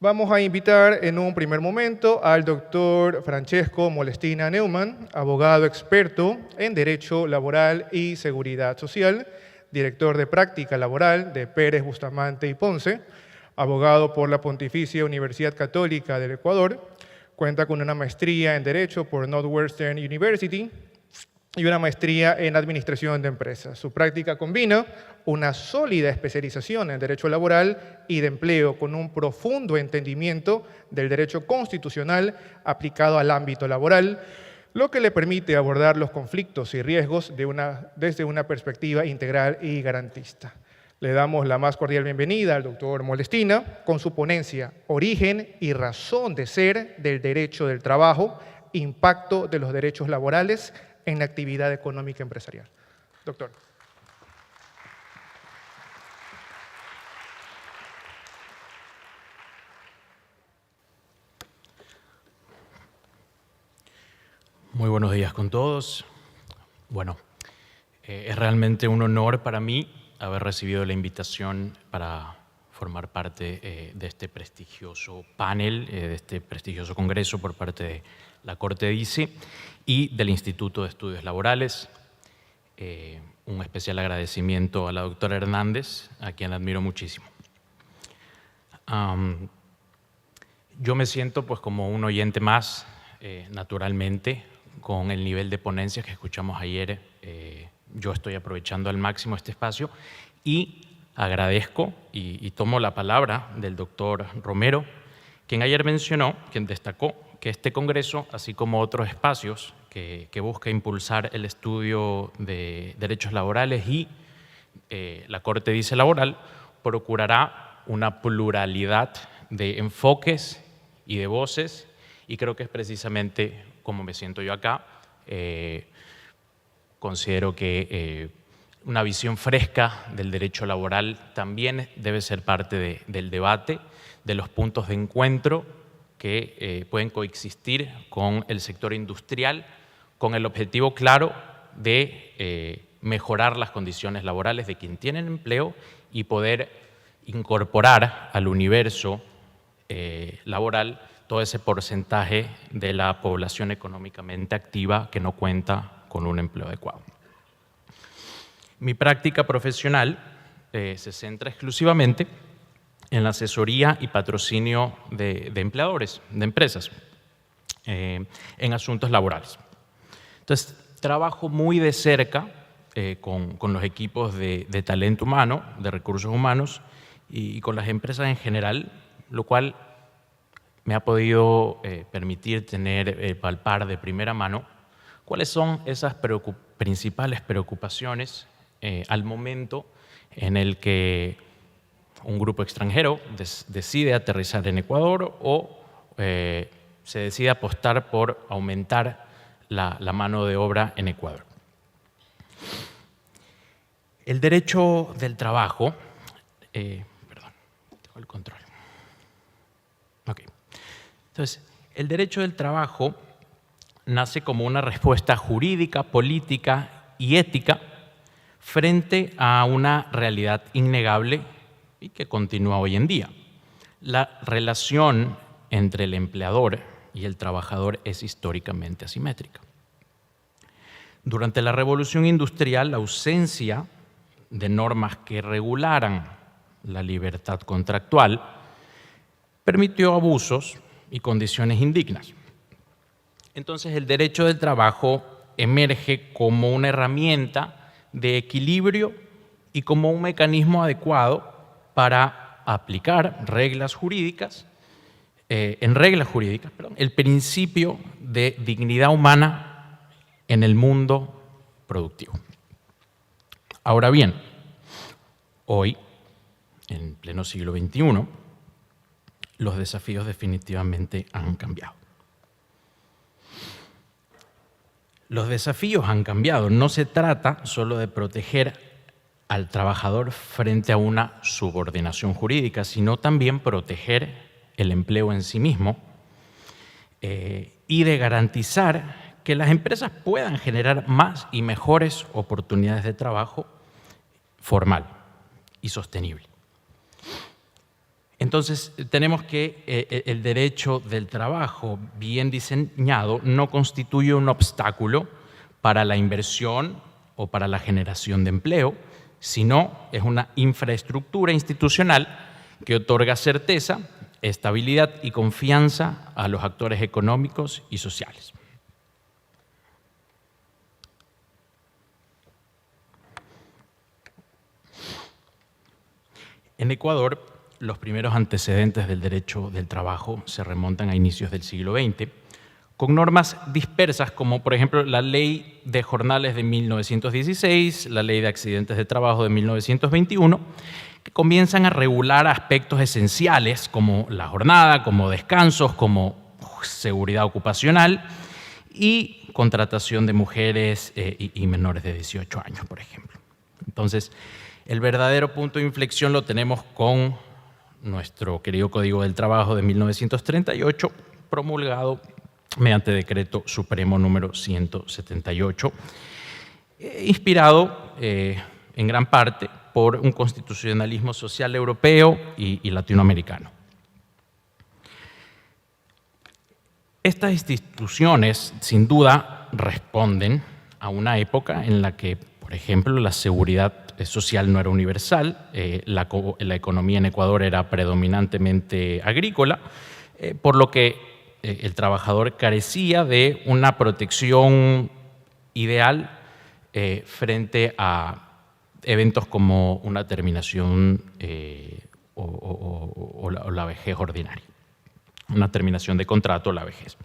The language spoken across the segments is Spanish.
Vamos a invitar en un primer momento al doctor Francesco Molestina Neumann, abogado experto en Derecho Laboral y Seguridad Social, director de práctica laboral de Pérez Bustamante y Ponce, abogado por la Pontificia Universidad Católica del Ecuador, cuenta con una maestría en Derecho por Northwestern University y una maestría en Administración de Empresas. Su práctica combina una sólida especialización en Derecho Laboral y de Empleo con un profundo entendimiento del derecho constitucional aplicado al ámbito laboral, lo que le permite abordar los conflictos y riesgos desde una perspectiva integral y garantista. Le damos la más cordial bienvenida al doctor Molestina con su ponencia Origen y razón de ser del derecho del trabajo, impacto de los derechos laborales en la actividad económica empresarial. Doctor. Muy buenos días con todos. Bueno, es realmente un honor para mí haber recibido la invitación para formar parte de este prestigioso panel, de este prestigioso congreso por parte de la Corte DICE y del Instituto de Estudios Laborales. Un especial agradecimiento a la doctora Hernández, a quien admiro muchísimo. Yo me siento pues como un oyente más, naturalmente, con el nivel de ponencias que escuchamos ayer. Yo estoy aprovechando al máximo este espacio y agradezco y tomo la palabra del doctor Romero, quien ayer mencionó, quien destacó que este congreso, así como otros espacios que busca impulsar el estudio de derechos laborales y la Corte DICE laboral, procurará una pluralidad de enfoques y de voces, y creo que es precisamente como me siento yo acá. Considero que una visión fresca del derecho laboral también debe ser parte del debate, de los puntos de encuentro que pueden coexistir con el sector industrial, con el objetivo claro de mejorar las condiciones laborales de quien tiene empleo y poder incorporar al universo laboral todo ese porcentaje de la población económicamente activa que no cuenta con un empleo adecuado. Mi práctica profesional se centra exclusivamente en la asesoría y patrocinio de empleadores, de empresas, en asuntos laborales. Entonces, trabajo muy de cerca con los equipos de talento humano, de recursos humanos y con las empresas en general, lo cual me ha podido permitir palpar de primera mano cuáles son esas principales preocupaciones al momento en el que un grupo extranjero decide aterrizar en Ecuador o se decide apostar por aumentar la mano de obra en Ecuador. El derecho del trabajo, perdón, tengo el control. Okay. Entonces, el derecho del trabajo nace como una respuesta jurídica, política y ética frente a una realidad innegable y que continúa hoy en día. La relación entre el empleador y el trabajador es históricamente asimétrica. Durante la Revolución Industrial, la ausencia de normas que regularan la libertad contractual permitió abusos y condiciones indignas. Entonces, el derecho del trabajo emerge como una herramienta de equilibrio y como un mecanismo adecuado para aplicar en reglas jurídicas, el principio de dignidad humana en el mundo productivo. Ahora bien, hoy, en pleno siglo XXI, los desafíos definitivamente han cambiado. Los desafíos han cambiado. No se trata solo de proteger al trabajador frente a una subordinación jurídica, sino también proteger el empleo en sí mismo y de garantizar que las empresas puedan generar más y mejores oportunidades de trabajo formal y sostenible. Entonces, tenemos que el derecho del trabajo bien diseñado no constituye un obstáculo para la inversión o para la generación de empleo, sino es una infraestructura institucional que otorga certeza, estabilidad y confianza a los actores económicos y sociales. En Ecuador, los primeros antecedentes del derecho del trabajo se remontan a inicios del siglo XX, con normas dispersas como, por ejemplo, la Ley de Jornales de 1916, la Ley de Accidentes de Trabajo de 1921, que comienzan a regular aspectos esenciales como la jornada, como descansos, como seguridad ocupacional y contratación de mujeres y menores de 18 años, por ejemplo. Entonces, el verdadero punto de inflexión lo tenemos con nuestro querido Código del Trabajo de 1938, promulgado mediante Decreto Supremo número 178, inspirado en gran parte por un constitucionalismo social europeo y latinoamericano. Estas instituciones, sin duda, responden a una época en la que, por ejemplo, la seguridad social no era universal, la economía en Ecuador era predominantemente agrícola, por lo que el trabajador carecía de una protección ideal frente a eventos como una terminación o la vejez ordinaria, una terminación de contrato o la vejez.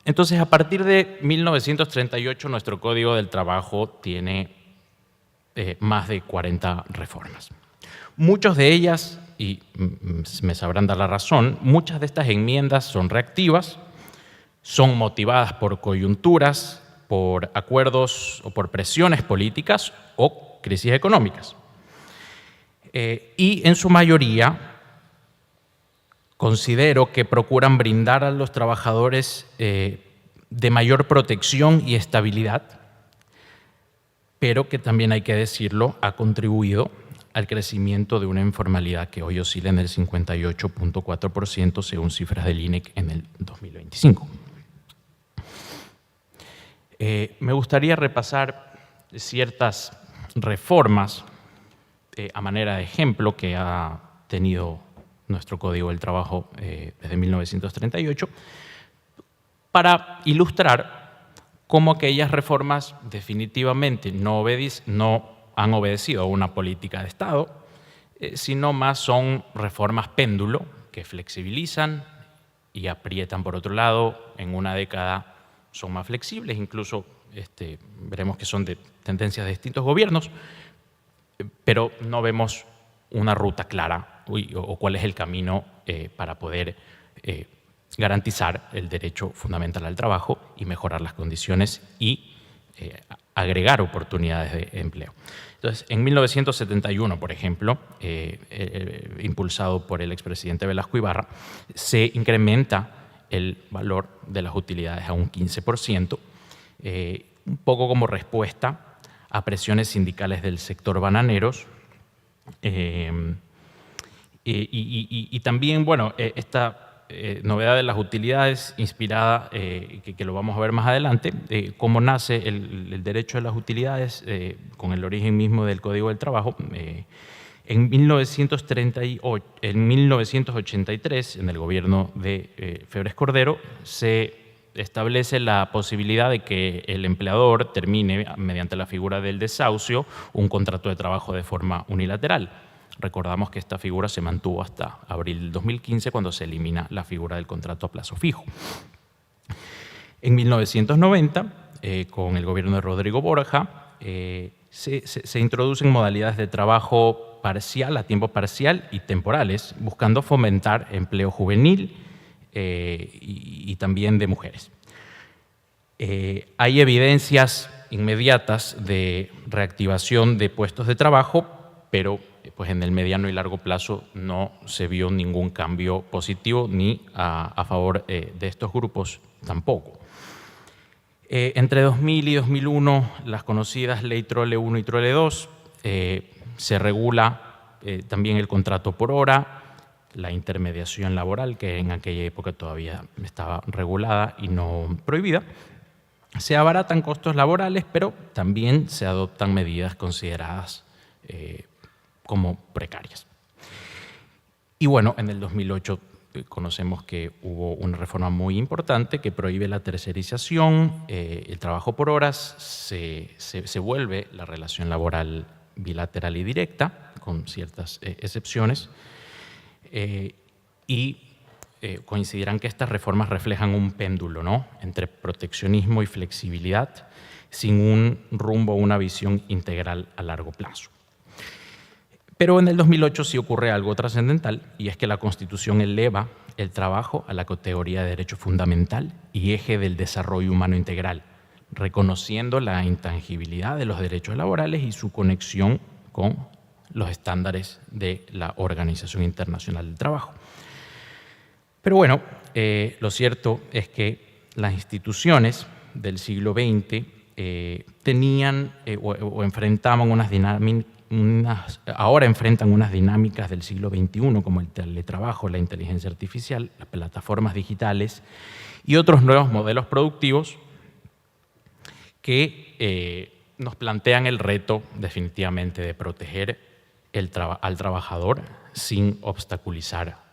Entonces, a partir de 1938, nuestro Código del Trabajo tiene más de 40 reformas. Muchas de ellas, y me sabrán dar la razón, muchas de estas enmiendas son reactivas, son motivadas por coyunturas, por acuerdos o por presiones políticas o crisis económicas. Y en su mayoría considero que procuran brindar a los trabajadores de mayor protección y estabilidad, pero que también hay que decirlo, ha contribuido al crecimiento de una informalidad que hoy oscila en el 58.4% según cifras del INEC en el 2025. Me gustaría repasar ciertas reformas a manera de ejemplo que ha tenido nuestro Código del Trabajo desde 1938 para ilustrar cómo aquellas reformas definitivamente no han obedecido a una política de Estado, sino más son reformas péndulo que flexibilizan y aprietan por otro lado. En una década son más flexibles, incluso veremos que son de tendencias de distintos gobiernos, pero no vemos una ruta clara o cuál es el camino para poder garantizar el derecho fundamental al trabajo y mejorar las condiciones y agregar oportunidades de empleo. Entonces, en 1971, por ejemplo, impulsado por el expresidente Velasco Ibarra, se incrementa el valor de las utilidades a un 15%, un poco como respuesta a presiones sindicales del sector bananeros. Y también, bueno, esta novedad de las utilidades inspirada, que lo vamos a ver más adelante, cómo nace el derecho de las utilidades con el origen mismo del Código del Trabajo. En 1983, en el gobierno de Febres Cordero, se establece la posibilidad de que el empleador termine, mediante la figura del desahucio, un contrato de trabajo de forma unilateral. Recordamos que esta figura se mantuvo hasta abril del 2015, cuando se elimina la figura del contrato a plazo fijo. En 1990, con el gobierno de Rodrigo Borja, se introducen modalidades de trabajo parcial, a tiempo parcial y temporales, buscando fomentar empleo juvenil y también de mujeres. Hay evidencias inmediatas de reactivación de puestos de trabajo, pero pues en el mediano y largo plazo no se vio ningún cambio positivo ni a favor de estos grupos tampoco. Entre 2000 y 2001, las conocidas Ley Trole 1 y Trole 2 se regula también el contrato por hora, la intermediación laboral, que en aquella época todavía estaba regulada y no prohibida. Se abaratan costos laborales, pero también se adoptan medidas consideradas como precarias. Y bueno, en el 2008 conocemos que hubo una reforma muy importante que prohíbe la tercerización, el trabajo por horas, se vuelve la relación laboral bilateral y directa, con ciertas excepciones, y coincidirán que estas reformas reflejan un péndulo, ¿no?, entre proteccionismo y flexibilidad, sin un rumbo o una visión integral a largo plazo. Pero en el 2008 sí ocurre algo trascendental, y es que la Constitución eleva el trabajo a la categoría de derecho fundamental y eje del desarrollo humano integral, reconociendo la intangibilidad de los derechos laborales y su conexión con los estándares de la Organización Internacional del Trabajo. Pero bueno, lo cierto es que las instituciones del siglo XX tenían o enfrentaban ahora enfrentan unas dinámicas del siglo XXI, como el teletrabajo, la inteligencia artificial, las plataformas digitales y otros nuevos modelos productivos que nos plantean el reto definitivamente de proteger al trabajador sin obstaculizar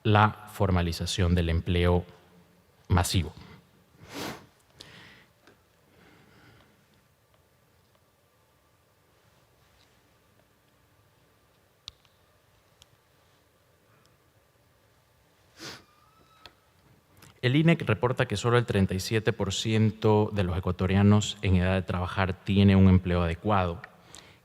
la formalización del empleo masivo. El INEC reporta que solo el 37% de los ecuatorianos en edad de trabajar tiene un empleo adecuado,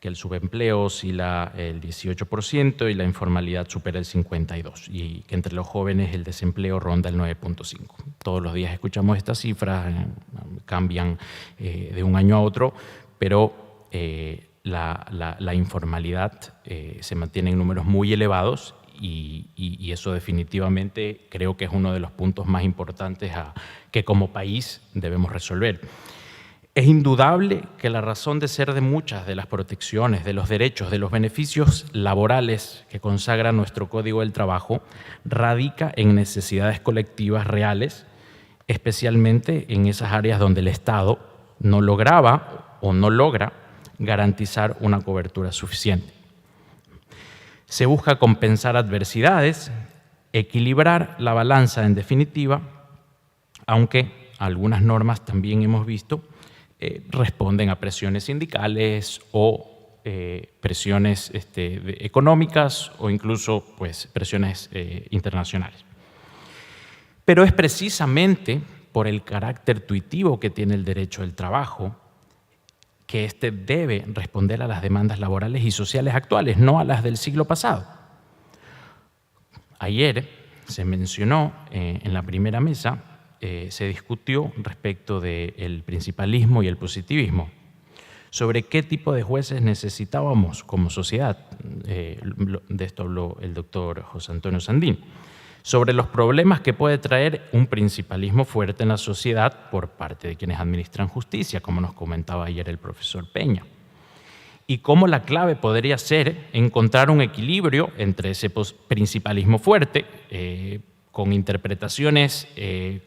que el subempleo oscila el 18% y la informalidad supera el 52%, y que entre los jóvenes el desempleo ronda el 9.5%. Todos los días escuchamos estas cifras, cambian de un año a otro, pero la informalidad se mantiene en números muy elevados, y eso definitivamente creo que es uno de los puntos más importantes que como país debemos resolver. Es indudable que la razón de ser de muchas de las protecciones, de los derechos, de los beneficios laborales que consagra nuestro Código del Trabajo radica en necesidades colectivas reales, especialmente en esas áreas donde el Estado no lograba o no logra garantizar una cobertura suficiente. Se busca compensar adversidades, equilibrar la balanza en definitiva, aunque algunas normas también hemos visto responden a presiones sindicales o presiones económicas o incluso pues, presiones internacionales. Pero es precisamente por el carácter tuitivo que tiene el derecho del trabajo que éste debe responder a las demandas laborales y sociales actuales, no a las del siglo pasado. Ayer se mencionó en la primera mesa, se discutió respecto del principalismo y el positivismo, sobre qué tipo de jueces necesitábamos como sociedad. De esto habló el doctor José Antonio Sandín, sobre los problemas que puede traer un principalismo fuerte en la sociedad por parte de quienes administran justicia, como nos comentaba ayer el profesor Peña, y cómo la clave podría ser encontrar un equilibrio entre ese principalismo fuerte, con interpretaciones,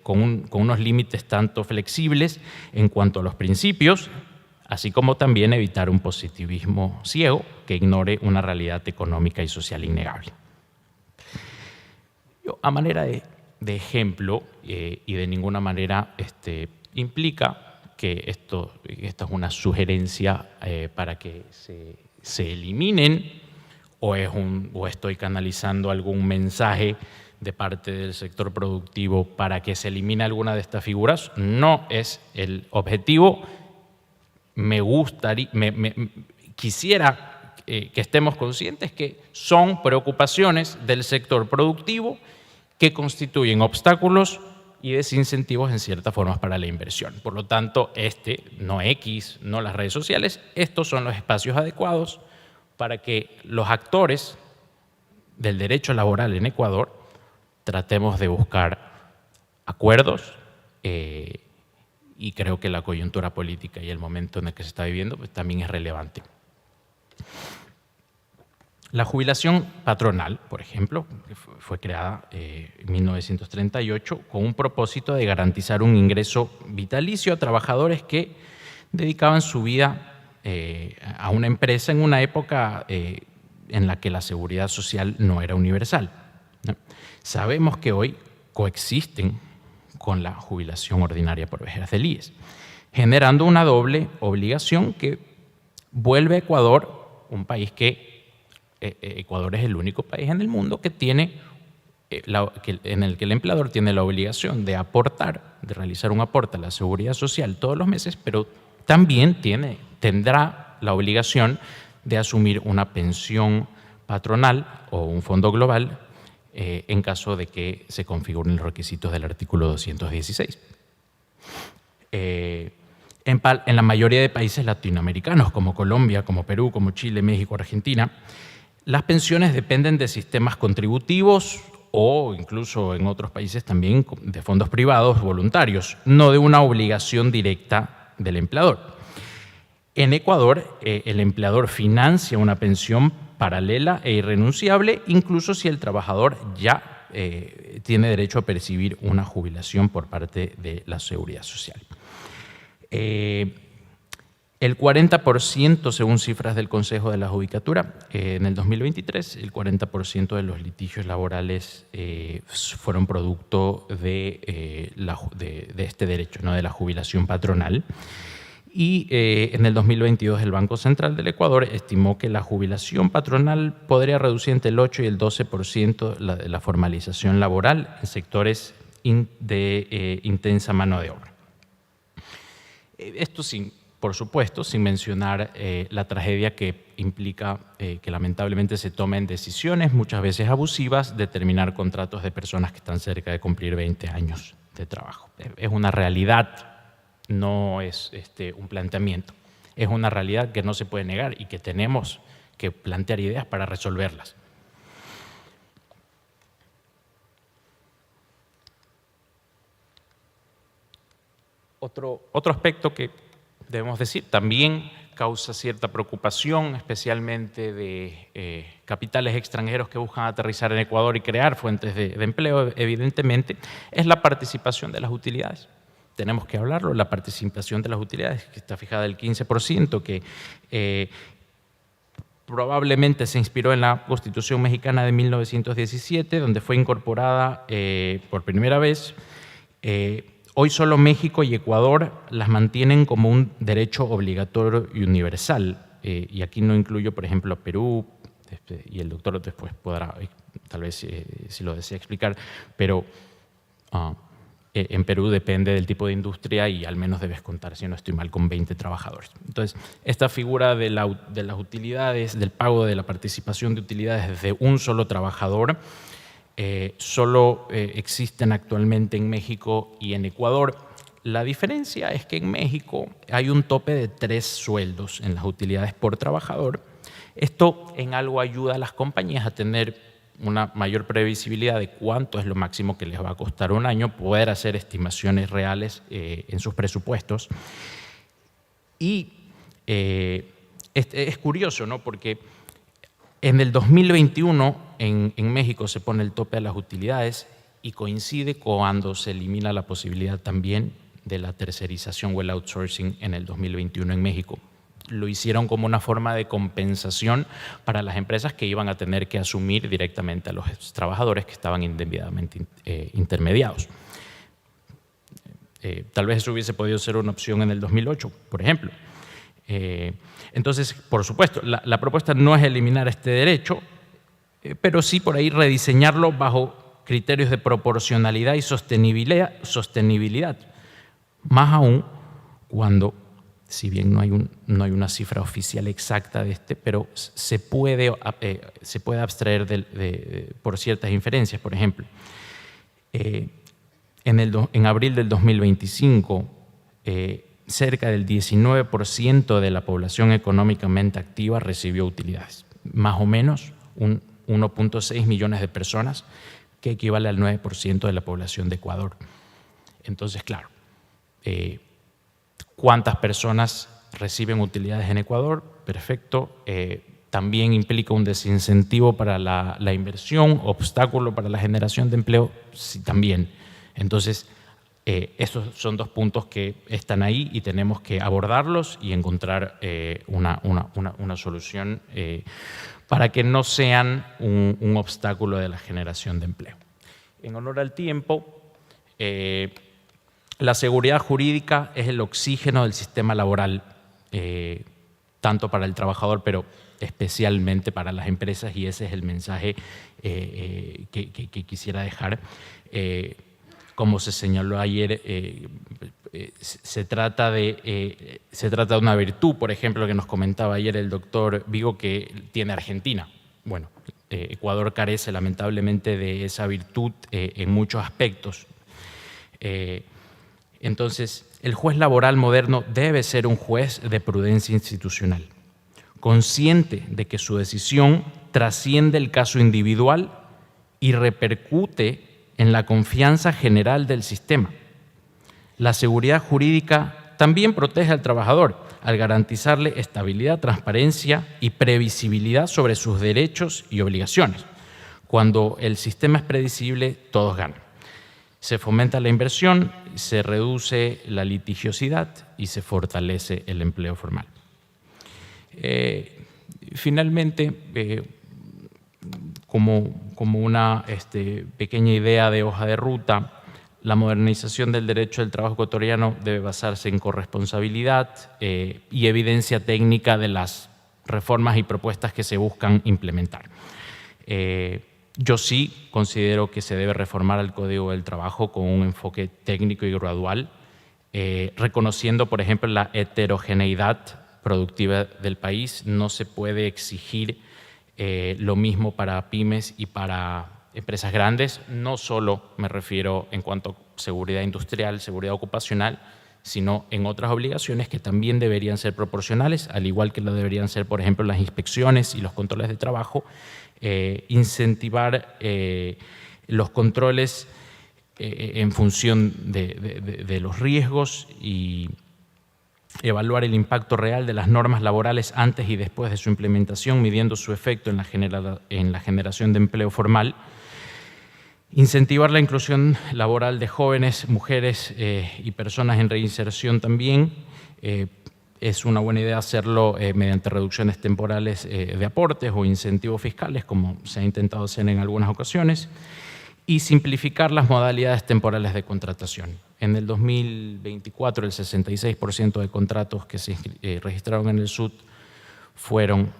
con unos límites tanto flexibles en cuanto a los principios, así como también evitar un positivismo ciego que ignore una realidad económica y social innegable. A manera de ejemplo, y de ninguna manera implica que esto es una sugerencia para que se eliminen o estoy canalizando algún mensaje de parte del sector productivo para que se elimine alguna de estas figuras. No es el objetivo. Quisiera que estemos conscientes que son preocupaciones del sector productivo que constituyen obstáculos y desincentivos en ciertas formas para la inversión. Por lo tanto, no X, no las redes sociales, estos son los espacios adecuados para que los actores del derecho laboral en Ecuador tratemos de buscar acuerdos, y creo que la coyuntura política y el momento en el que se está viviendo pues, también es relevante. La jubilación patronal, por ejemplo, fue creada en 1938 con un propósito de garantizar un ingreso vitalicio a trabajadores que dedicaban su vida a una empresa en una época en la que la seguridad social no era universal, ¿no? Sabemos que hoy coexisten con la jubilación ordinaria por vejez del IES, generando una doble obligación que vuelve a Ecuador un país que Ecuador es el único país en el mundo que tiene, en el que el empleador tiene la obligación de aportar, de realizar un aporte a la seguridad social todos los meses, pero también tendrá la obligación de asumir una pensión patronal o un fondo global en caso de que se configuren los requisitos del artículo 216. En la mayoría de países latinoamericanos, como Colombia, como Perú, como Chile, México, Argentina, las pensiones dependen de sistemas contributivos o incluso en otros países también de fondos privados voluntarios, no de una obligación directa del empleador. En Ecuador, el empleador financia una pensión paralela e irrenunciable, incluso si el trabajador ya tiene derecho a percibir una jubilación por parte de la Seguridad Social. El 40%, según cifras del Consejo de la Judicatura, en el 2023, el 40% de los litigios laborales fueron producto de este derecho, ¿no?, de la jubilación patronal. Y en el 2022 el Banco Central del Ecuador estimó que la jubilación patronal podría reducir entre el 8 y el 12% la formalización laboral en sectores de intensa mano de obra. Esto por supuesto, sin mencionar la tragedia que implica que lamentablemente se tomen decisiones, muchas veces abusivas, de terminar contratos de personas que están cerca de cumplir 20 años de trabajo. Es una realidad, no es un planteamiento. Es una realidad que no se puede negar y que tenemos que plantear ideas para resolverlas. Otro aspecto que debemos decir, también causa cierta preocupación, especialmente de capitales extranjeros que buscan aterrizar en Ecuador y crear fuentes de empleo, evidentemente, es la participación de las utilidades. Tenemos que hablarlo, la participación de las utilidades, que está fijada el 15%, que probablemente se inspiró en la Constitución mexicana de 1917, donde fue incorporada por primera vez. Hoy solo México y Ecuador las mantienen como un derecho obligatorio y universal. Y aquí no incluyo, por ejemplo, a Perú, y el doctor después podrá, tal vez si lo desea explicar, pero en Perú depende del tipo de industria y al menos debes contar, si no estoy mal, con 20 trabajadores. Entonces, esta figura de las utilidades, del pago de la participación de utilidades desde un solo trabajador, solo existen actualmente en México y en Ecuador. La diferencia es que en México hay un tope de 3 sueldos en las utilidades por trabajador. Esto en algo ayuda a las compañías a tener una mayor previsibilidad de cuánto es lo máximo que les va a costar un año, poder hacer estimaciones reales en sus presupuestos. Y es curioso, ¿no?, porque en el 2021 en México se pone el tope a las utilidades y coincide cuando se elimina la posibilidad también de la tercerización o el outsourcing en el 2021 en México. Lo hicieron como una forma de compensación para las empresas que iban a tener que asumir directamente a los trabajadores que estaban indebidamente intermediados. Tal vez eso hubiese podido ser una opción en el 2008, por ejemplo. Entonces, por supuesto, la propuesta no es eliminar este derecho, pero sí por ahí rediseñarlo bajo criterios de proporcionalidad y sostenibilidad. Más aún cuando, si bien no hay una cifra oficial exacta de pero se puede abstraer por ciertas inferencias. Por ejemplo, en abril del 2025, cerca del 19% de la población económicamente activa recibió utilidades, más o menos 1.6 millones de personas, que equivale al 9% de la población de Ecuador. Entonces, claro, ¿cuántas personas reciben utilidades en Ecuador? Perfecto. también implica un desincentivo para la inversión, obstáculo para la generación de empleo, sí, también. Entonces, esos son dos puntos que están ahí y tenemos que abordarlos y encontrar una solución para que no sean un obstáculo de la generación de empleo. En honor al tiempo, la seguridad jurídica es el oxígeno del sistema laboral, tanto para el trabajador, pero especialmente para las empresas, y ese es el mensaje que quisiera dejar. Como se señaló ayer, se trata de una virtud, por ejemplo, que nos comentaba ayer el doctor Vigo, que tiene Argentina. Bueno, Ecuador carece lamentablemente de esa virtud en muchos aspectos. Entonces, el juez laboral moderno debe ser un juez de prudencia institucional, consciente de que su decisión trasciende el caso individual y repercute en la confianza general del sistema. La seguridad jurídica también protege al trabajador al garantizarle estabilidad, transparencia y previsibilidad sobre sus derechos y obligaciones. Cuando el sistema es predecible, todos ganan. Se fomenta la inversión, se reduce la litigiosidad y se fortalece el empleo formal. Finalmente, como una pequeña idea de hoja de ruta, la modernización del derecho del trabajo ecuatoriano debe basarse en corresponsabilidad y evidencia técnica de las reformas y propuestas que se buscan implementar. Yo sí considero que se debe reformar el Código del Trabajo con un enfoque técnico y gradual, reconociendo, por ejemplo, la heterogeneidad productiva del país. No se puede exigir lo mismo para pymes y para empresas grandes. No solo me refiero en cuanto a seguridad industrial, seguridad ocupacional, sino en otras obligaciones que también deberían ser proporcionales, al igual que lo deberían ser, por ejemplo, las inspecciones y los controles de trabajo. Incentivar los controles en función de los riesgos y evaluar el impacto real de las normas laborales antes y después de su implementación, midiendo su efecto en la generación de empleo formal. Incentivar la inclusión laboral de jóvenes, mujeres y personas en reinserción también. Es una buena idea hacerlo mediante reducciones temporales de aportes o incentivos fiscales, como se ha intentado hacer en algunas ocasiones, y simplificar las modalidades temporales de contratación. En el 2024, el 66% de contratos que se registraron en el SUT fueron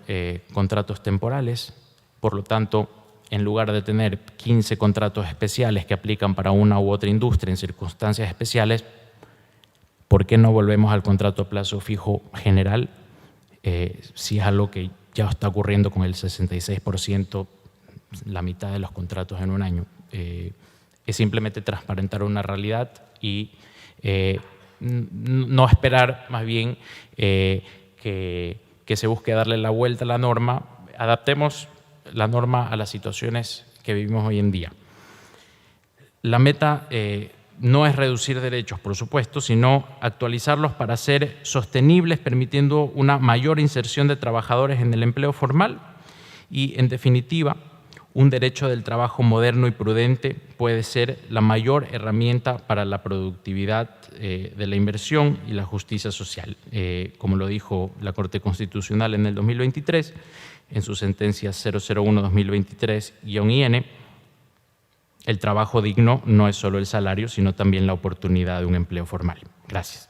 contratos temporales. Por lo tanto, en lugar de tener 15 contratos especiales que aplican para una u otra industria en circunstancias especiales, ¿por qué no volvemos al contrato a plazo fijo general? Si es algo que ya está ocurriendo con el 66%, la mitad de los contratos en un año. Es simplemente transparentar una realidad y no esperar más bien que se busque darle la vuelta a la norma. Adaptemos la norma a las situaciones que vivimos hoy en día. La meta no es reducir derechos, por supuesto, sino actualizarlos para ser sostenibles, permitiendo una mayor inserción de trabajadores en el empleo formal y, en definitiva, un derecho del trabajo moderno y prudente puede ser la mayor herramienta para la productividad de la inversión y la justicia social. Como lo dijo la Corte Constitucional en el 2023, en su sentencia 001-2023-IN, el trabajo digno no es solo el salario, sino también la oportunidad de un empleo formal. Gracias.